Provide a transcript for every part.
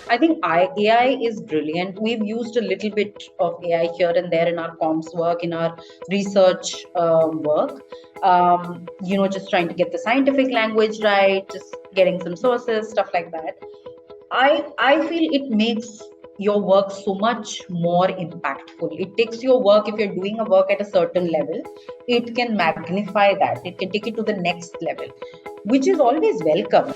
I think AI is brilliant. We've used a little bit of AI here and there in our comms work, in our research work. Just trying to get the scientific language right, just getting some sources, stuff like that. I feel it makes your work so much more impactful. It takes your work, if you're doing a work at a certain level, it can magnify that. It can take it to the next level, which is always welcome.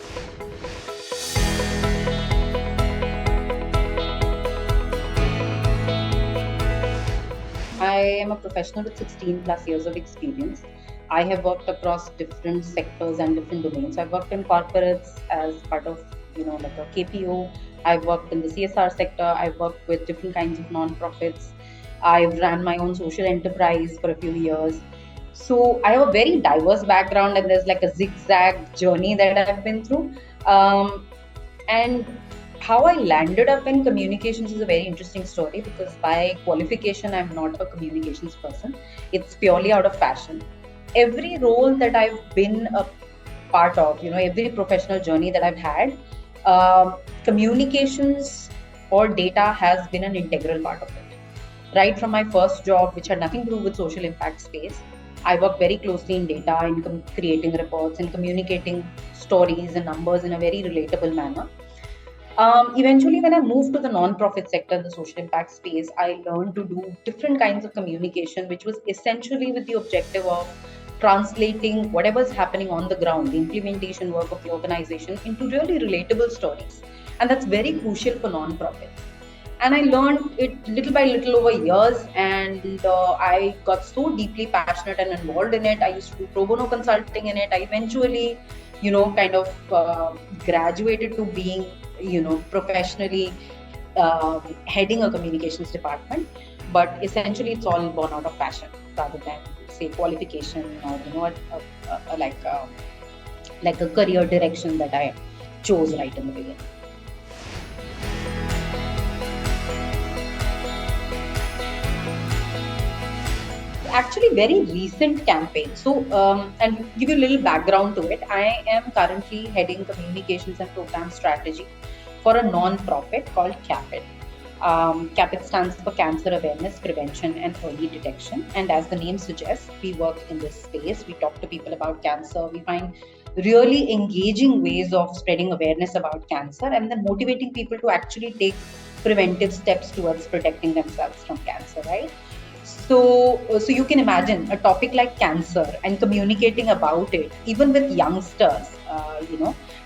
I am a professional with 16 plus years of experience. I have worked across different sectors and different domains. I've worked in corporates as part of, like a KPO. I've worked in the CSR sector. I've worked with different kinds of non-profits. I've ran my own social enterprise for a few years. So I have a very diverse background, and there's like a zigzag journey that I've been through. And how I landed up in communications is a very interesting story, because by qualification, I'm not a communications person. It's purely out of passion. Every role that I've been a part of, every professional journey that I've had, communications or data has been an integral part of it. Right from my first job, which had nothing to do with social impact space, I worked very closely in data, in creating reports and communicating stories and numbers in a very relatable manner. Eventually, when I moved to the non-profit sector, the social impact space, I learned to do different kinds of communication, which was essentially with the objective of translating whatever's happening on the ground, the implementation work of the organization, into really relatable stories. And that's very crucial for non-profits. And I learned it little by little over years, and I got so deeply passionate and involved in it. I used to do pro bono consulting in it. I eventually, kind of graduated to being, professionally heading a communications department. But essentially, it's all born out of passion rather than, say, qualification or like a career direction that I chose right in the beginning. Actually, very recent campaign. So, and give you a little background to it. I am currently heading communications and program strategy for a non-profit called CAPID. CAPID stands for Cancer Awareness, Prevention and Early Detection. And as the name suggests, we work in this space. We talk to people about cancer. We find really engaging ways of spreading awareness about cancer, and then motivating people to actually take preventive steps towards protecting themselves from cancer, right? So you can imagine a topic like cancer and communicating about it, even with youngsters,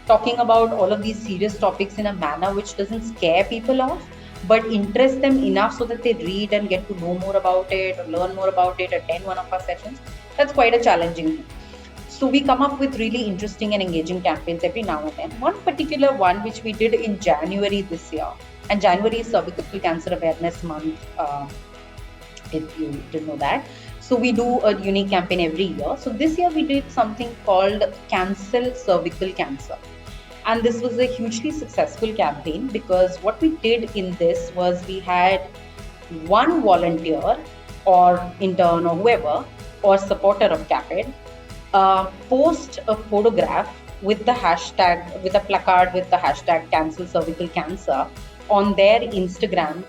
talking about all of these serious topics in a manner which doesn't scare people off, but interest them enough so that they read and get to know more about it, or learn more about it, attend one of our sessions. That's quite a challenging thing. So we come up with really interesting and engaging campaigns every now and then. One particular one which we did in January this year, and January is Cervical Cancer Awareness Month, if you didn't know that. So we do a unique campaign every year. So this year we did something called Cancel Cervical Cancer. And this was a hugely successful campaign, because what we did in this was we had one volunteer or intern or whoever or supporter of CAPID post a photograph with the hashtag, with a placard with the hashtag Cancel Cervical Cancer on their Instagram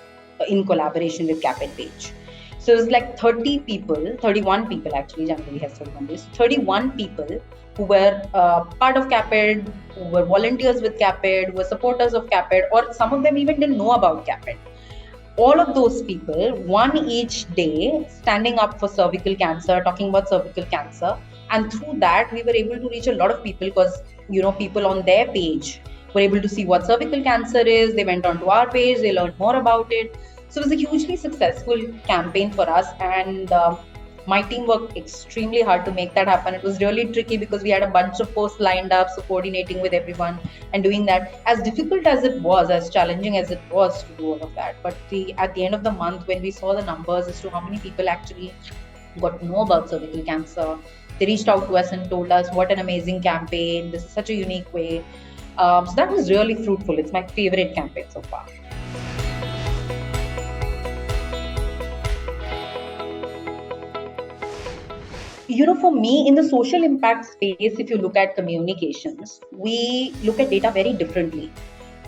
in collaboration with CAPID page. So it was like 30 people, 31 people actually, January has 31 days, 31 people who were part of CAPID, who were volunteers with CAPID, who were supporters of CAPID, or some of them even didn't know about CAPID. All of those people, one each day, standing up for cervical cancer, talking about cervical cancer. And through that, we were able to reach a lot of people, because, people on their page were able to see what cervical cancer is. They went onto our page, they learned more about it. So it was a hugely successful campaign for us, and my team worked extremely hard to make that happen. It was really tricky because we had a bunch of posts lined up, so coordinating with everyone and doing that, as difficult as it was, as challenging as it was to do all of that. But at the end of the month, when we saw the numbers as to how many people actually got to know about cervical cancer, they reached out to us and told us, what an amazing campaign, this is such a unique way. So that was really fruitful. It's my favorite campaign so far. For me, in the social impact space, if you look at communications, we look at data very differently.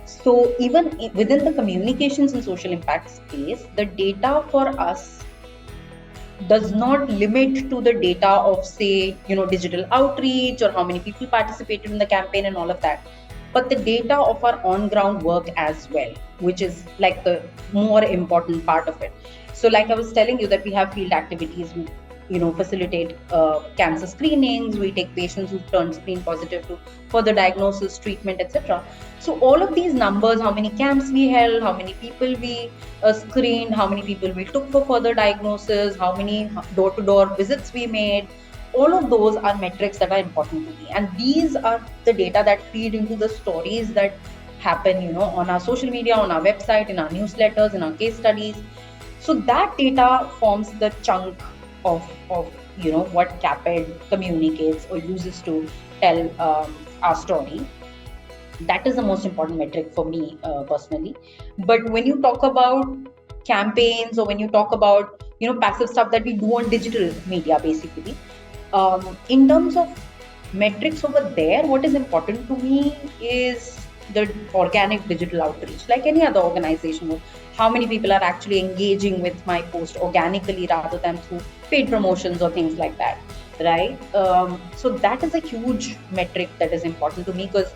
So even within the communications and social impact space, the data for us does not limit to the data of, say, digital outreach or how many people participated in the campaign and all of that, but the data of our on ground work as well, which is like the more important part of it. So like I was telling you that we have field activities, we facilitate cancer screenings, we take patients who turn screen positive to further diagnosis, treatment, etc. So all of these numbers, how many camps we held, how many people we screened, how many people we took for further diagnosis, how many door-to-door visits we made, all of those are metrics that are important to me. And these are the data that feed into the stories that happen, on our social media, on our website, in our newsletters, in our case studies. So that data forms the chunk of what CAPED communicates or uses to tell our story. That is the most important metric for me personally. But when you talk about campaigns, or when you talk about passive stuff that we do on digital media, basically, in terms of metrics over there, what is important to me is the organic digital outreach, like any other organization. How many people are actually engaging with my post organically rather than through paid promotions or things like that, right? So that is a huge metric that is important to me, because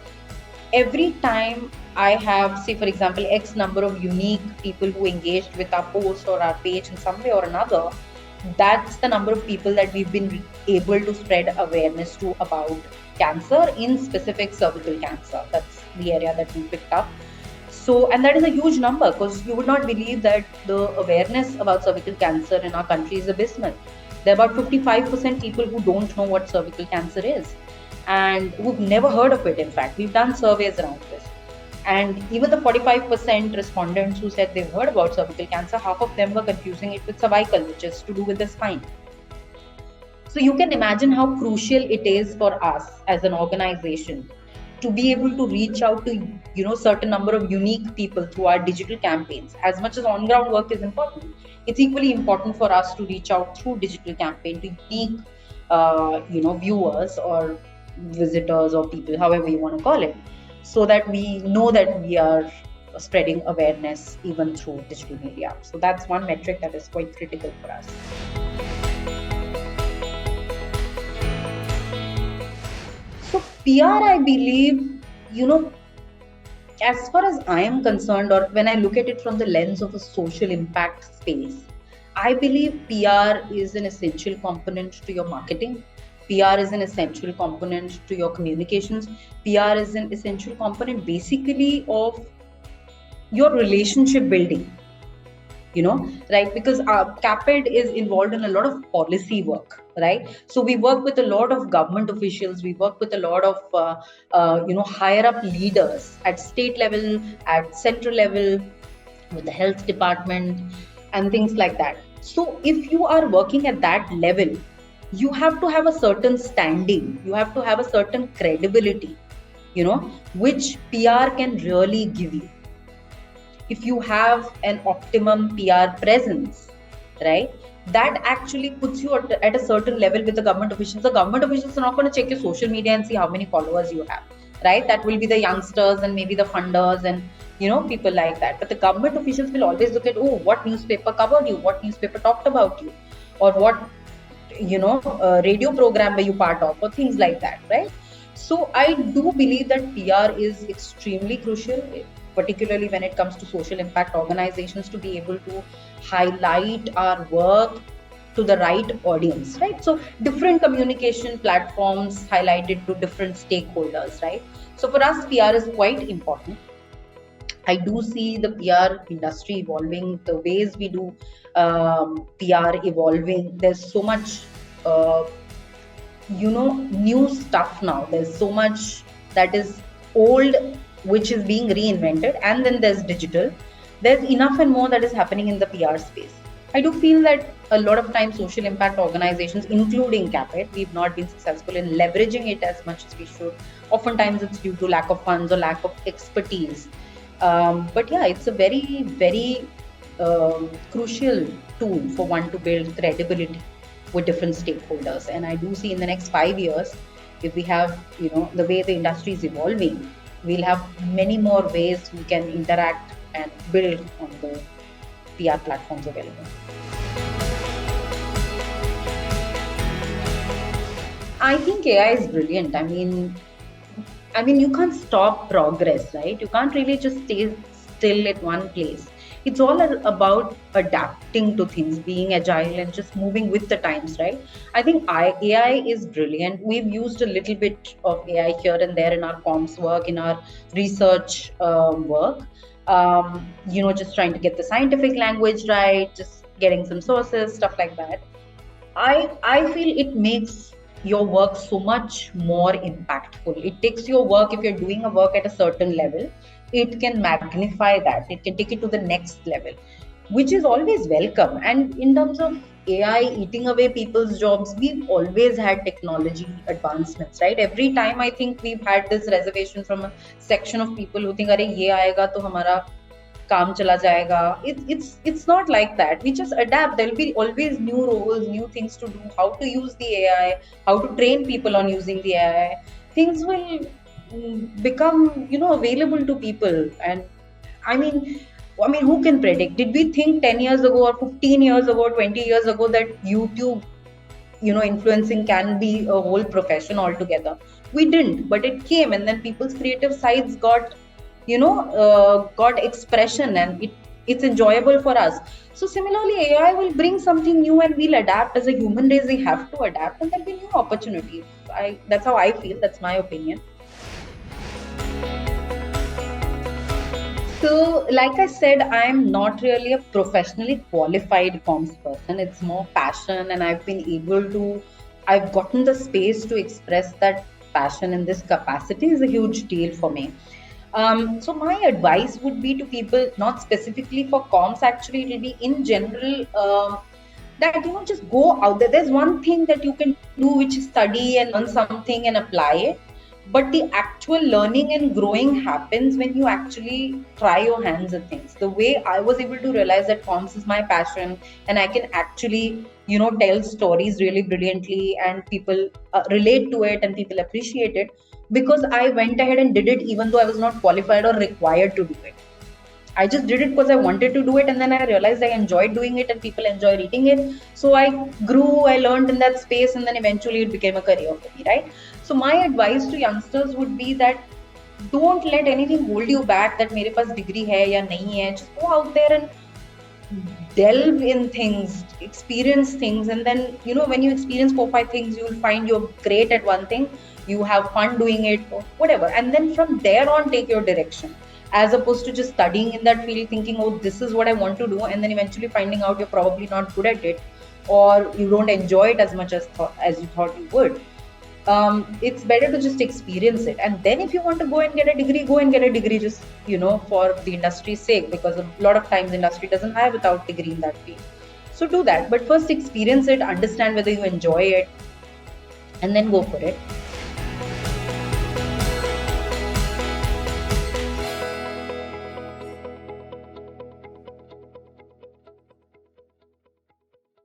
every time I have, say, for example, X number of unique people who engaged with our post or our page in some way or another, that's the number of people that we've been able to spread awareness to about cancer, in specific cervical cancer. That's the area that we picked up. So, and that is a huge number, because you would not believe that the awareness about cervical cancer in our country is abysmal. There are about 55% people who don't know what cervical cancer is and who've never heard of it. In fact, we've done surveys around this. And even the 45% respondents who said they've heard about cervical cancer, half of them were confusing it with cervical, which is to do with the spine. So you can imagine how crucial it is for us as an organization to be able to reach out to certain number of unique people through our digital campaigns. As much as on-ground work is important, it's equally important for us to reach out through digital campaign to unique viewers or visitors or people, however you want to call it, so that we know that we are spreading awareness even through digital media. So that's one metric that is quite critical for us. So PR, I believe, as far as I am concerned, or when I look at it from the lens of a social impact space, I believe PR is an essential component to your marketing. PR is an essential component to your communications. PR is an essential component basically of your relationship building, right? Because CAPED is involved in a lot of policy work, right? So we work with a lot of government officials, we work with a lot of, higher up leaders at state level, at central level, with the health department and things like that. So if you are working at that level, you have to have a certain standing, you have to have a certain credibility, which PR can really give you. If you have an optimum PR presence, right, that actually puts you at a certain level with the government officials. The government officials are not going to check your social media and see how many followers you have, right? That will be the youngsters and maybe the funders and people like that. But the government officials will always look at, what newspaper covered you, what newspaper talked about you, or what radio program were you part of, or things like that, right? So I do believe that PR is extremely crucial, particularly when it comes to social impact organizations, to be able to highlight our work to the right audience, right? So different communication platforms highlighted to different stakeholders, right? So for us, PR is quite important. I do see the PR industry evolving, the ways we do PR evolving. There's so much, new stuff now. There's so much that is old, which is being reinvented. And then there's digital. There's enough and more that is happening in the PR space. I do feel that a lot of times social impact organizations, including CAPED, we've not been successful in leveraging it as much as we should. Oftentimes it's due to lack of funds or lack of expertise. But yeah, it's a very, very crucial tool for one to build credibility with different stakeholders. And I do see in the next 5 years, if we have, the way the industry is evolving, we'll have many more ways we can interact and build on the PR platforms available. I think AI is brilliant. I mean, you can't stop progress, right? You can't really just stay still at one place. It's all about adapting to things, being agile, and just moving with the times, right? I think AI is brilliant. We've used a little bit of AI here and there in our comms work, in our research work. Just trying to get the scientific language right, just getting some sources, stuff like that. I feel it makes your work so much more impactful. It takes your work, if you're doing a work at a certain level, it can magnify that. It can take it to the next level, which is always welcome. And in terms of AI eating away people's jobs, we've always had technology advancements, right? Every time I think we've had this reservation from a section of people who think, "Arey, ye aayega to hamara काम चला जाएगा." It's not like that. We just adapt. There'll be always new roles, new things to do, how to use the AI, how to train people on using the AI. Things will become available to people. And i mean who can predict? Did we think 10 years ago or 15 years ago, 20 years ago, that YouTube influencing can be a whole profession altogether? We didn't, but it came, and then people's creative sides got expression, and it's enjoyable for us. So similarly, AI will bring something new, and we'll adapt. As a human race, we have to adapt, and there'll be new opportunities. That's how I feel. That's my opinion. So, like I said, I'm not really a professionally qualified comms person. It's more passion, and I've gotten the space to express that passion in this capacity is a huge deal for me. So my advice would be to people, not specifically for comms, actually, it'll be in general, that just go out there. There's one thing that you can do, which is study and learn something and apply it. But the actual learning and growing happens when you actually try your hands at things. The way I was able to realize that comms is my passion, and I can actually, tell stories really brilliantly, and people relate to it, and people appreciate it, because I went ahead and did it even though I was not qualified or required to do it. I just did it because I wanted to do it, and then I realized I enjoyed doing it and people enjoy reading it. So I grew, I learned in that space, and then eventually it became a career for me, right? So my advice to youngsters would be that don't let anything hold you back, that मेरे पास degree है या नहीं है. Just go out there and delve in things, experience things, and then when you experience 4-5 things, you'll find you're great at one thing, you have fun doing it, or whatever, and then from there on take your direction, as opposed to just studying in that field thinking, oh, this is what I want to do, and then eventually finding out you're probably not good at it, or you don't enjoy it as much as you thought you would. It's better to just experience it, and then if you want to go and get a degree, go and get a degree, just for the industry's sake, because a lot of times industry doesn't hire without degree in that field. So do that, but first experience it, understand whether you enjoy it, and then go for it.